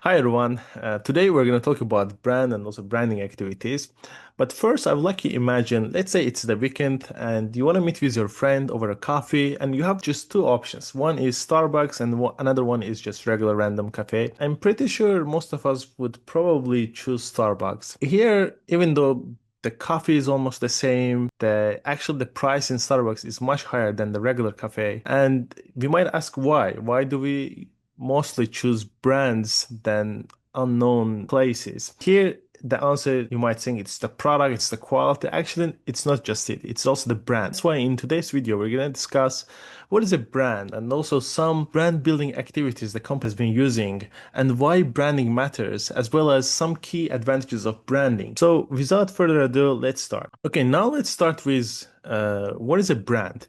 Hi everyone. Today we're going to talk about brand and also branding activities. But first, I would like you imagine, let's say it's the weekend and you want to meet with your friend over a coffee, and you have just two options. One is Starbucks and another one is just regular random cafe. I'm pretty sure most of us would probably choose Starbucks. Here, even though the coffee is almost the same, the price in Starbucks is much higher than the regular cafe. And we might ask why. Why do we mostly choose brands than unknown places? Here, the answer, you might think it's the product, it's the quality. Actually, it's not just it, it's also the brand. That's why in today's video, we're going to discuss what is a brand and also some brand building activities the company has been using and why branding matters, as well as some key advantages of branding. So, without further ado, let's start. Okay, now let's start with what is a brand?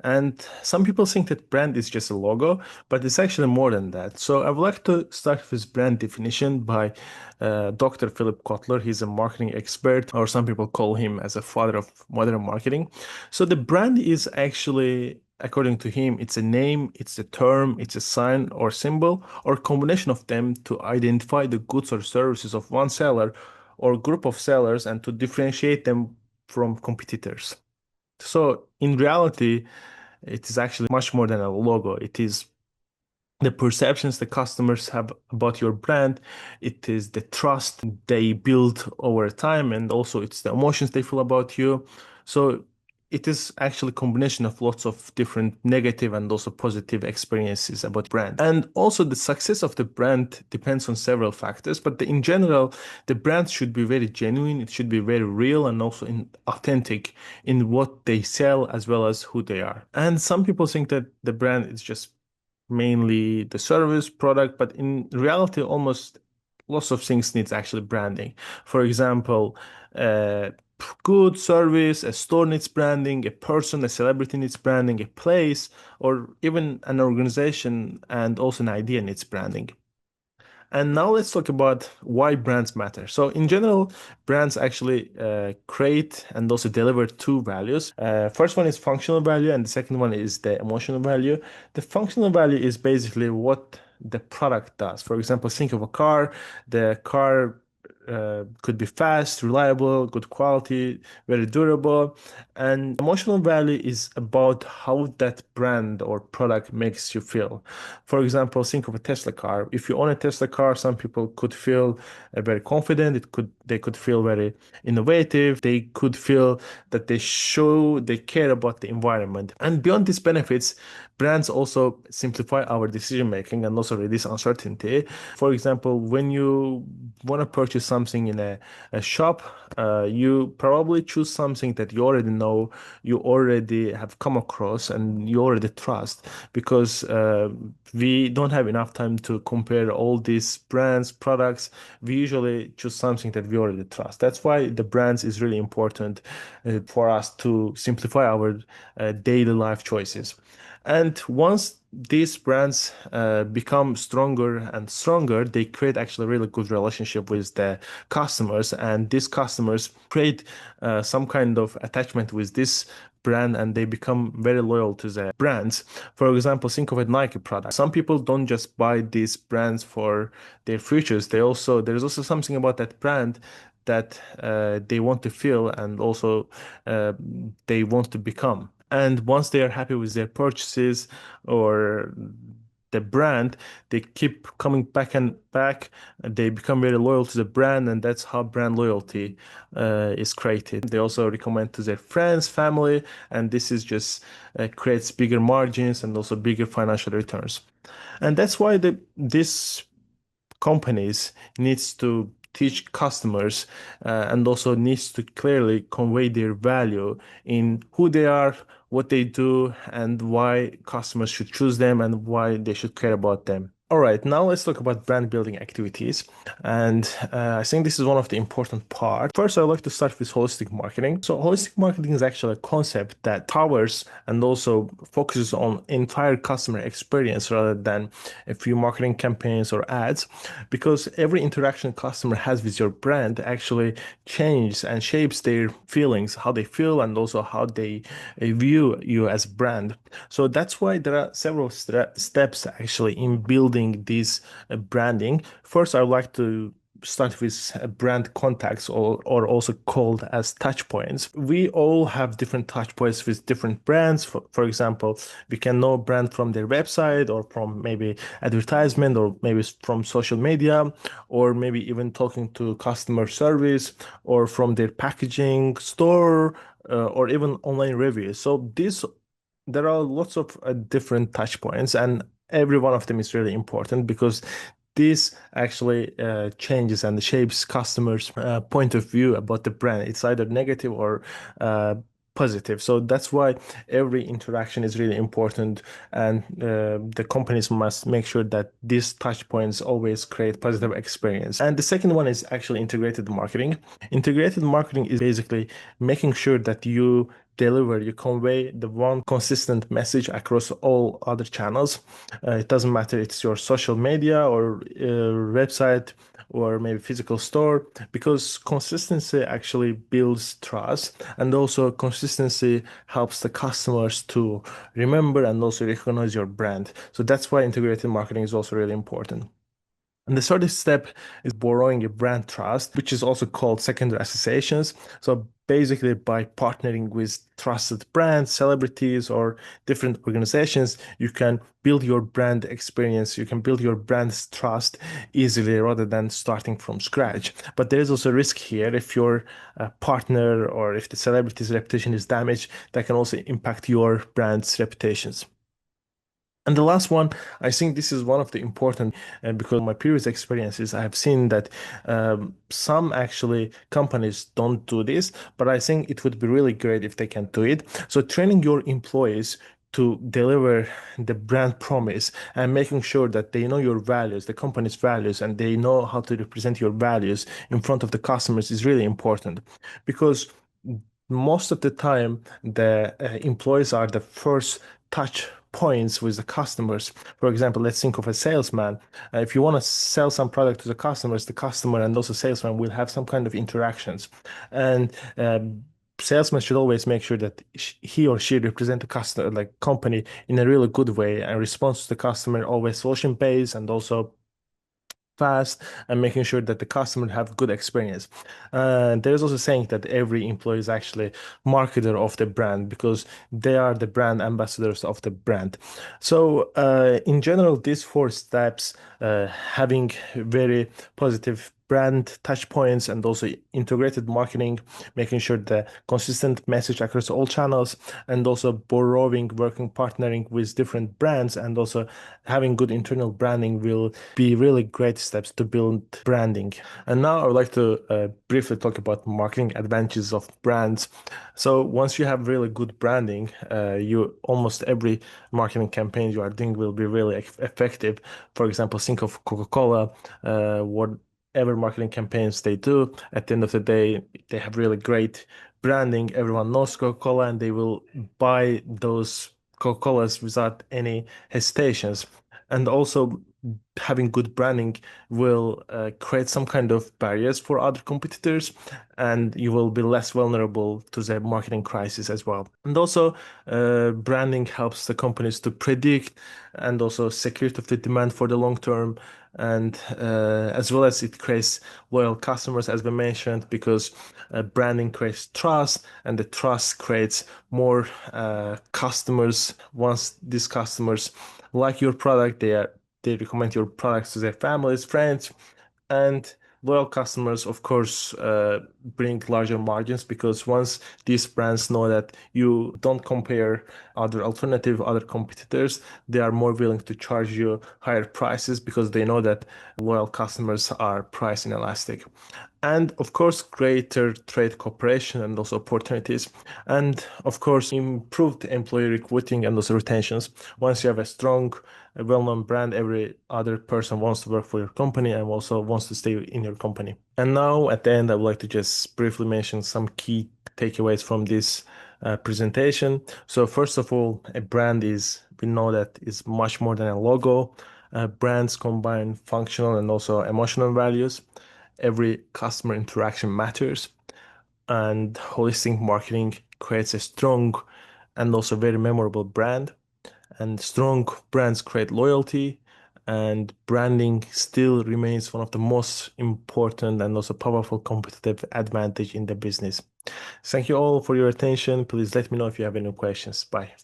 And some people think that brand is just a logo, but it's actually more than that. So I would like to start with brand definition by Dr. Philip Kotler. He's a marketing expert, or some people call him as a father of modern marketing. So the brand is actually, according to him, it's a name, it's a term, it's a sign or symbol, or combination of them to identify the goods or services of one seller or group of sellers and to differentiate them from competitors. So in reality, it is actually much more than a logo. It is the perceptions the customers have about your brand. It is the trust they build over time, and also it's the emotions they feel about you. So it is actually a combination of lots of different negative and also positive experiences about brand. And also the success of the brand depends on several factors, but in general, the brand should be very genuine, it should be very real and also authentic in what they sell as well as who they are. And some people think that the brand is just mainly the service product, but in reality, almost lots of things needs actually branding. For example, good service, a store needs branding, a person, a celebrity needs branding, a place, or even an organization and also an idea needs branding. And now let's talk about why brands matter. So in general, brands actually create and also deliver two values. First one is functional value, and the second one is the emotional value. The functional value is basically what the product does. For example, think of a car. The car could be fast, reliable, good quality, very durable. And emotional value is about how that brand or product makes you feel. For example, think of a Tesla car. If you own a Tesla car, some people could feel very confident. They could feel very innovative. They could feel that they care about the environment. And beyond these benefits, brands also simplify our decision making and also reduce uncertainty. For example, when you want to purchase something in a shop, you probably choose something that you already know, you already have come across, and you already trust, because we don't have enough time to compare all these brands, products. We usually choose something that we already trust. That's why the brands is really important for us to simplify our daily life choices. And once these brands become stronger and stronger, they create actually a really good relationship with the customers, and these customers create some kind of attachment with this brand and they become very loyal to the brands. For example, think of a Nike product. Some people don't just buy these brands for their futures. There's also something about that brand that they want to feel and also uh, they want to become. And once they are happy with their purchases or the brand, they keep coming back and back. And they become very loyal to the brand, and that's how brand loyalty is created. They also recommend to their friends, family, and this is just creates bigger margins and also bigger financial returns. And that's why this companies needs to teach customers and also needs to clearly convey their value in who they are, what they do, and why customers should choose them and why they should care about them. All right, now let's talk about brand building activities. And I think this is one of the important parts. First, I'd like to start with holistic marketing. So, holistic marketing is actually a concept that covers and also focuses on entire customer experience rather than a few marketing campaigns or ads, because every interaction customer has with your brand actually changes and shapes their feelings, how they feel, and also how they view you as a brand. So, that's why there are several steps actually in building building this branding, first I would like to start with brand contacts, or also called as touch points. We all have different touch points with different brands. For example, we can know brand from their website, or from maybe advertisement, or maybe from social media, or maybe even talking to customer service, or from their packaging store, or even online reviews. So this there are lots of different touch points, and every one of them is really important because this actually changes and shapes customers' point of view about the brand. It's either negative or uh, positive. So that's why every interaction is really important, and the companies must make sure that these touch points always create positive experience. And the second one is actually integrated marketing. Integrated marketing is basically making sure that you convey the one consistent message across all other channels. It doesn't matter it's your social media or website or maybe physical store, because consistency actually builds trust, and also consistency helps the customers to remember and also recognize your brand. So that's why integrated marketing is also really important. And the third step is borrowing a brand trust, which is also called secondary associations. So basically, by partnering with trusted brands, celebrities, or different organizations, you can build your brand experience, you can build your brand's trust easily rather than starting from scratch. But there is also a risk here. If your partner or if the celebrity's reputation is damaged, that can also impact your brand's reputations. And the last one, I think this is one of the important, because of my previous experiences, I have seen that some actually companies don't do this, but I think it would be really great if they can do it. So training your employees to deliver the brand promise and making sure that they know your values, the company's values, and they know how to represent your values in front of the customers is really important, because most of the time the employees are the first touch points with the customers. For example, let's think of a salesman. If you want to sell some product to the customer and also salesman will have some kind of interactions. And salesman should always make sure that he or she represent the customer, like company, in a really good way and responds to the customer always solution based and also fast, and making sure that the customer have good experience. There's also saying that every employee is actually marketer of the brand, because they are the brand ambassadors of the brand. So in general, these four steps, having very positive brand touch points and also integrated marketing, making sure the consistent message across all channels, and also borrowing, working, partnering with different brands, and also having good internal branding will be really great steps to build branding. And now I would like to briefly talk about marketing advantages of brands. So once you have really good branding, you almost every marketing campaign you are doing will be really effective. For example, think of Coca-Cola. Whatever marketing campaigns they do, at the end of the day, they have really great branding. Everyone knows Coca-Cola, and they will buy those Coca-Colas without any hesitations. And also, having good branding will create some kind of barriers for other competitors, and you will be less vulnerable to the marketing crisis as well. And also, branding helps the companies to predict and also security of the demand for the long term, and as well as it creates loyal customers, as we mentioned, because branding creates trust, and the trust creates more customers. Once these customers like your product, they recommend your products to their families, friends, and loyal customers, of course, bring larger margins, because once these brands know that you don't compare other competitors, they are more willing to charge you higher prices, because they know that loyal customers are price inelastic. And of course, greater trade cooperation and also opportunities. And of course, improved employee recruiting and also retentions. Once you have a strong, well-known brand, every other person wants to work for your company and also wants to stay in your company. And now at the end, I would like to just briefly mention some key takeaways from this presentation. So first of all, we know that is much more than a logo. Brands combine functional and also emotional values. Every customer interaction matters, and holistic marketing creates a strong and also very memorable brand. And strong brands create loyalty, and branding still remains one of the most important and also powerful competitive advantage in the business. Thank you all for your attention. Please let me know if you have any questions. Bye.